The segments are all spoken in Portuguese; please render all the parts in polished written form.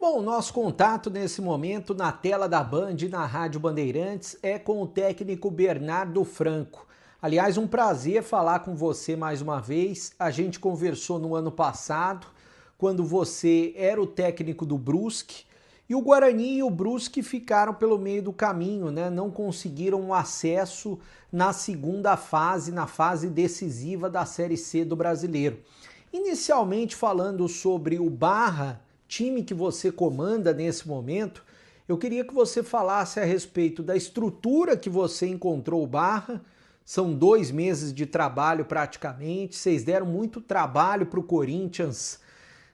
Bom, nosso contato nesse momento na tela da Band e na Rádio Bandeirantes é com o técnico Bernardo Franco. Aliás, um prazer falar com você mais uma vez. A gente conversou no ano passado, quando você era o técnico do Brusque, e o Guarani e o Brusque ficaram pelo meio do caminho, né? Não conseguiram um acesso na segunda fase, na fase decisiva da Série C do Brasileiro. Inicialmente falando sobre o Barra, time que você comanda nesse momento, eu queria que você falasse a respeito da estrutura que você encontrou o Barra. São 2 meses de trabalho praticamente, vocês deram muito trabalho para o Corinthians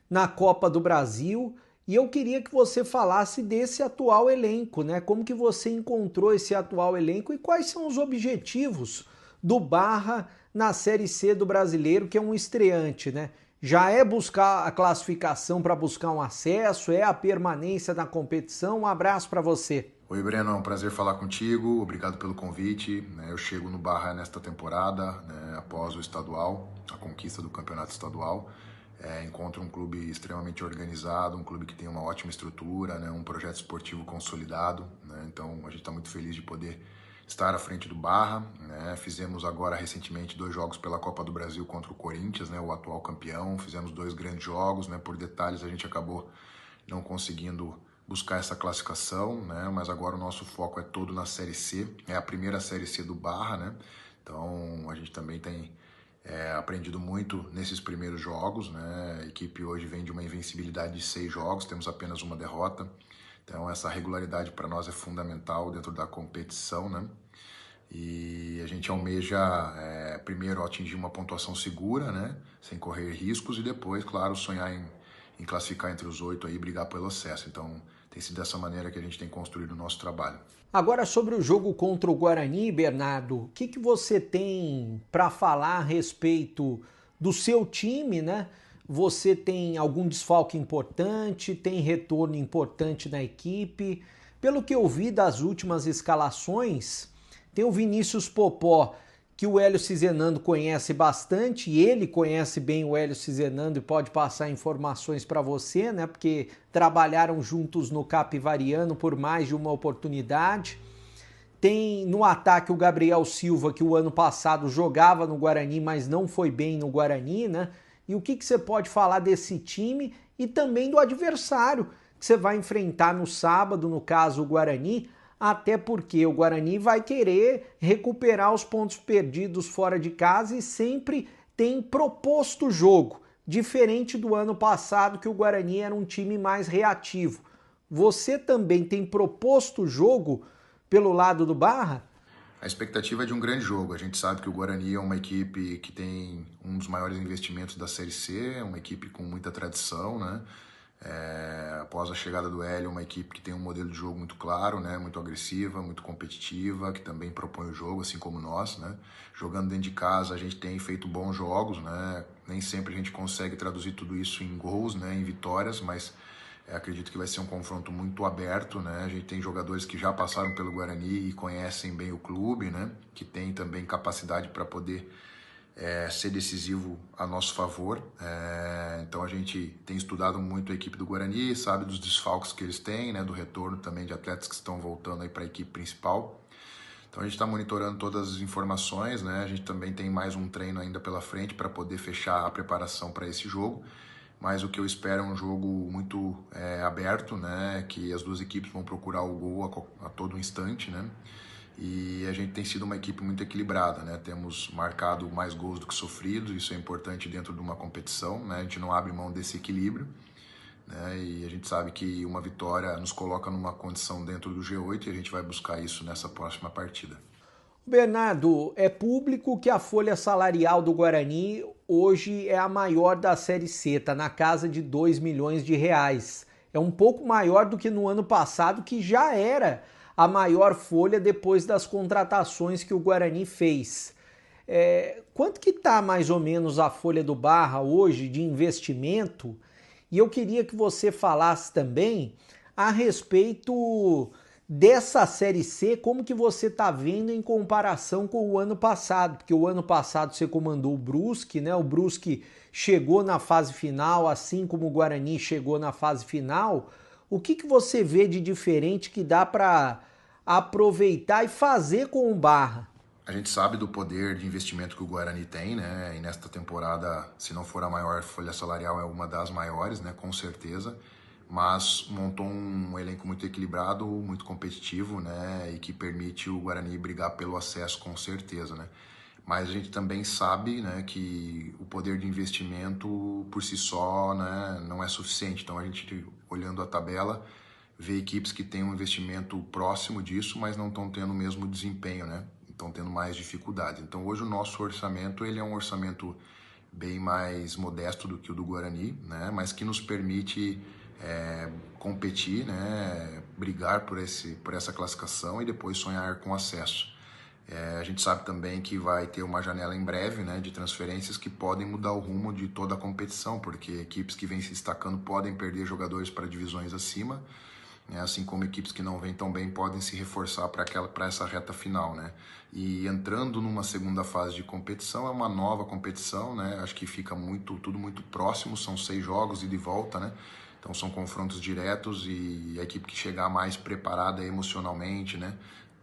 na Copa do Brasil, e eu queria que você falasse desse atual elenco, né? Como que você encontrou esse atual elenco e quais são os objetivos do Barra na Série C do Brasileiro, que é um estreante, né? Já é buscar a classificação para buscar um acesso, é a permanência na competição. Um abraço para você. Oi, Breno, é um prazer falar contigo, obrigado pelo convite. Eu chego no Barra nesta temporada, após o estadual, a conquista do campeonato estadual. Encontro um clube extremamente organizado, um clube que tem uma ótima estrutura, um projeto esportivo consolidado. Então a gente está muito feliz de poder estar à frente do Barra. Fizemos agora recentemente 2 jogos pela Copa do Brasil contra o Corinthians, o atual campeão. Fizemos 2 grandes jogos, por detalhes a gente acabou não conseguindo buscar essa classificação, mas agora o nosso foco é todo na Série C, é a primeira Série C do Barra, Então a gente também tem aprendido muito nesses primeiros jogos, A equipe hoje vem de uma invencibilidade de 6 jogos, temos apenas uma derrota, então essa regularidade para nós é fundamental dentro da competição, E a gente almeja primeiro atingir uma pontuação segura, sem correr riscos, e depois, claro, sonhar em classificar entre os 8 aí e brigar pelo acesso. Então tem sido dessa maneira que a gente tem construído o nosso trabalho. Agora sobre o jogo contra o Guarani, Bernardo, o que você tem para falar a respeito do seu time, Você tem algum desfalque importante, tem retorno importante na equipe? Pelo que eu vi das últimas escalações, tem o Vinícius Popó, que o Hélio Cizenando conhece bastante, e ele conhece bem o Hélio Cizenando e pode passar informações para você, Porque trabalharam juntos no Capivariano por mais de uma oportunidade. Tem no ataque o Gabriel Silva, que o ano passado jogava no Guarani, mas não foi bem no Guarani, E o que você pode falar desse time e também do adversário que você vai enfrentar no sábado, no caso o Guarani, até porque o Guarani vai querer recuperar os pontos perdidos fora de casa e sempre tem proposto o jogo, diferente do ano passado que o Guarani era um time mais reativo. Você também tem proposto o jogo pelo lado do Barra? A expectativa é de um grande jogo. A gente sabe que o Guarani é uma equipe que tem um dos maiores investimentos da Série C, é uma equipe com muita tradição, Após a chegada do Hélio, uma equipe que tem um modelo de jogo muito claro, muito agressiva, muito competitiva, que também propõe o jogo, assim como nós, Jogando dentro de casa, a gente tem feito bons jogos, Nem sempre a gente consegue traduzir tudo isso em gols, em vitórias, mas acredito que vai ser um confronto muito aberto, A gente tem jogadores que já passaram pelo Guarani e conhecem bem o clube, Que tem também capacidade para poder ser decisivo a nosso favor. Então a gente tem estudado muito a equipe do Guarani, sabe dos desfalques que eles têm, do retorno também de atletas que estão voltando aí para a equipe principal. Então a gente está monitorando todas as informações, A gente também tem mais um treino ainda pela frente para poder fechar a preparação para esse jogo. Mas o que eu espero é um jogo muito aberto, Que as duas equipes vão procurar o gol a todo instante, E a gente tem sido uma equipe muito equilibrada, Temos marcado mais gols do que sofridos, isso é importante dentro de uma competição, A gente não abre mão desse equilíbrio, E a gente sabe que uma vitória nos coloca numa condição dentro do G8 e a gente vai buscar isso nessa próxima partida. Bernardo, é público que a folha salarial do Guarani hoje é a maior da Série C, está na casa de 2 milhões de reais. É um pouco maior do que no ano passado, que já era a maior folha depois das contratações que o Guarani fez. Quanto que está mais ou menos a folha do Barra hoje de investimento? E eu queria que você falasse também a respeito dessa Série C, como que você está vendo em comparação com o ano passado? Porque o ano passado você comandou o Brusque, O Brusque chegou na fase final, assim como o Guarani chegou na fase final. O que você vê de diferente que dá para aproveitar e fazer com o Barra? A gente sabe do poder de investimento que o Guarani tem, né? E nesta temporada, se não for a maior folha salarial, é uma das maiores, né? Com certeza. Mas montou um elenco muito equilibrado, muito competitivo, né? E que permite o Guarani brigar pelo acesso, com certeza, né? Mas a gente também sabe, né, que o poder de investimento por si só, né, não é suficiente. Então a gente, olhando a tabela, vê equipes que têm um investimento próximo disso, mas não estão tendo o mesmo desempenho, né? Estão tendo mais dificuldade. Então hoje o nosso orçamento, ele é um orçamento bem mais modesto do que o do Guarani, né? Mas que nos permite competir, né? Brigar por essa classificação e depois sonhar com acesso. A gente sabe também que vai ter uma janela em breve, né, de transferências que podem mudar o rumo de toda a competição, porque equipes que vêm se destacando podem perder jogadores para divisões acima, né, assim como equipes que não vêm tão bem podem se reforçar para essa reta final, né? E entrando numa segunda fase de competição, é uma nova competição, né? Acho que fica tudo muito próximo, são 6 jogos ida e volta, né? Então são confrontos diretos e a equipe que chegar mais preparada emocionalmente, né,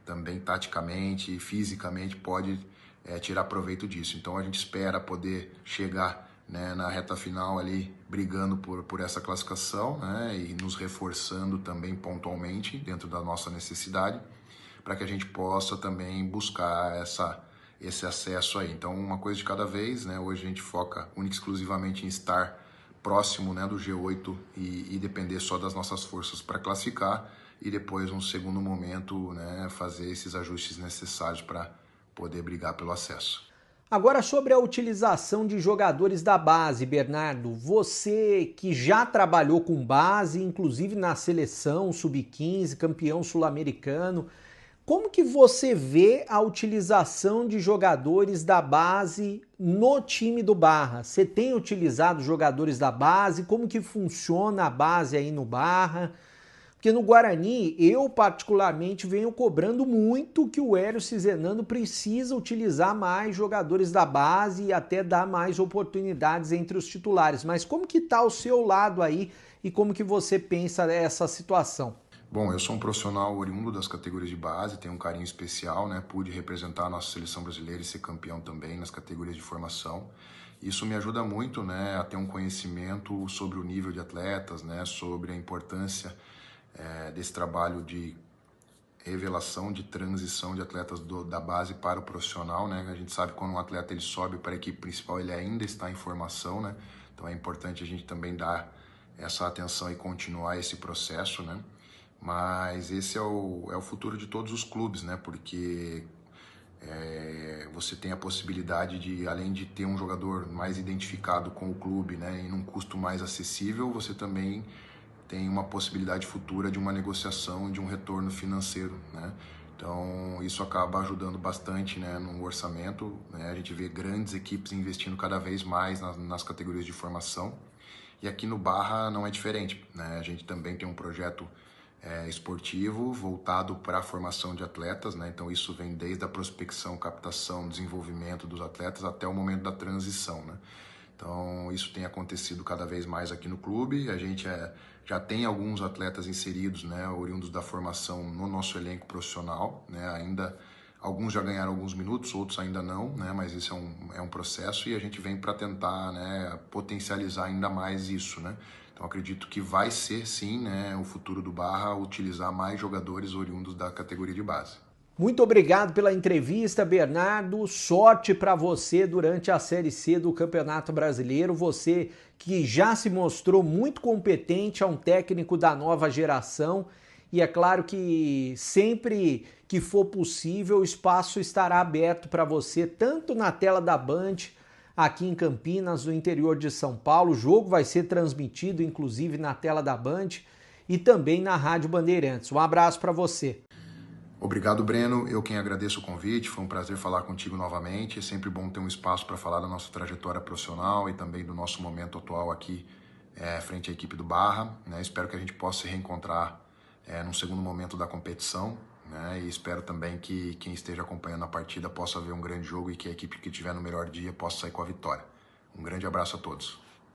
também taticamente e fisicamente pode tirar proveito disso. Então a gente espera poder chegar, né, na reta final ali brigando por essa classificação, né, e nos reforçando também pontualmente dentro da nossa necessidade para que a gente possa também buscar esse acesso aí. Então uma coisa de cada vez, né? Hoje a gente foca única e exclusivamente em estar próximo, né, do G8 e depender só das nossas forças para classificar e depois, num segundo momento, né, fazer esses ajustes necessários para poder brigar pelo acesso. Agora, sobre a utilização de jogadores da base, Bernardo, você que já trabalhou com base, inclusive na seleção sub-15, campeão sul-americano, como que você vê a utilização de jogadores da base no time do Barra? Você tem utilizado jogadores da base? Como que funciona a base aí no Barra? Porque no Guarani, eu particularmente venho cobrando muito que o Hélio Cizenando precisa utilizar mais jogadores da base e até dar mais oportunidades entre os titulares. Mas como que tá o seu lado aí e como que você pensa essa situação? Bom, eu sou um profissional oriundo das categorias de base, tenho um carinho especial, né? Pude representar a nossa seleção brasileira e ser campeão também nas categorias de formação. Isso me ajuda muito, né, a ter um conhecimento sobre o nível de atletas, né, sobre a importância desse trabalho de revelação, de transição de atletas da base para o profissional, né? A gente sabe que quando um atleta ele sobe para a equipe principal, ele ainda está em formação, né? Então é importante a gente também dar essa atenção e continuar esse processo, né? Mas esse é o futuro de todos os clubes, né? Porque você tem a possibilidade de, além de ter um jogador mais identificado com o clube, né, e num custo mais acessível, você também tem uma possibilidade futura de uma negociação, de um retorno financeiro, né? Então isso acaba ajudando bastante, né, no orçamento, né? A gente vê grandes equipes investindo cada vez mais nas categorias de formação e aqui no Barra não é diferente, né? A gente também tem um projeto esportivo voltado para a formação de atletas, né? Então isso vem desde a prospecção, captação, desenvolvimento dos atletas até o momento da transição, né? Então isso tem acontecido cada vez mais aqui no clube. A gente já tem alguns atletas inseridos, né, oriundos da formação no nosso elenco profissional, né? Ainda alguns já ganharam alguns minutos, outros ainda não, né? Mas esse é um processo e a gente vem para tentar, né, potencializar ainda mais isso, né? Então acredito que vai ser sim, né, o futuro do Barra utilizar mais jogadores oriundos da categoria de base. Muito obrigado pela entrevista, Bernardo. Sorte para você durante a Série C do Campeonato Brasileiro. Você que já se mostrou muito competente, é um técnico da nova geração. E é claro que sempre que for possível, o espaço estará aberto para você, tanto na tela da Band, aqui em Campinas, no interior de São Paulo. O jogo vai ser transmitido, inclusive, na tela da Band e também na Rádio Bandeirantes. Um abraço para você. Obrigado, Breno. Eu quem agradeço o convite. Foi um prazer falar contigo novamente. É sempre bom ter um espaço para falar da nossa trajetória profissional e também do nosso momento atual aqui frente à equipe do Barra, né? Espero que a gente possa se reencontrar num segundo momento da competição, né? E espero também que quem esteja acompanhando a partida possa ver um grande jogo e que a equipe que estiver no melhor dia possa sair com a vitória. Um grande abraço a todos.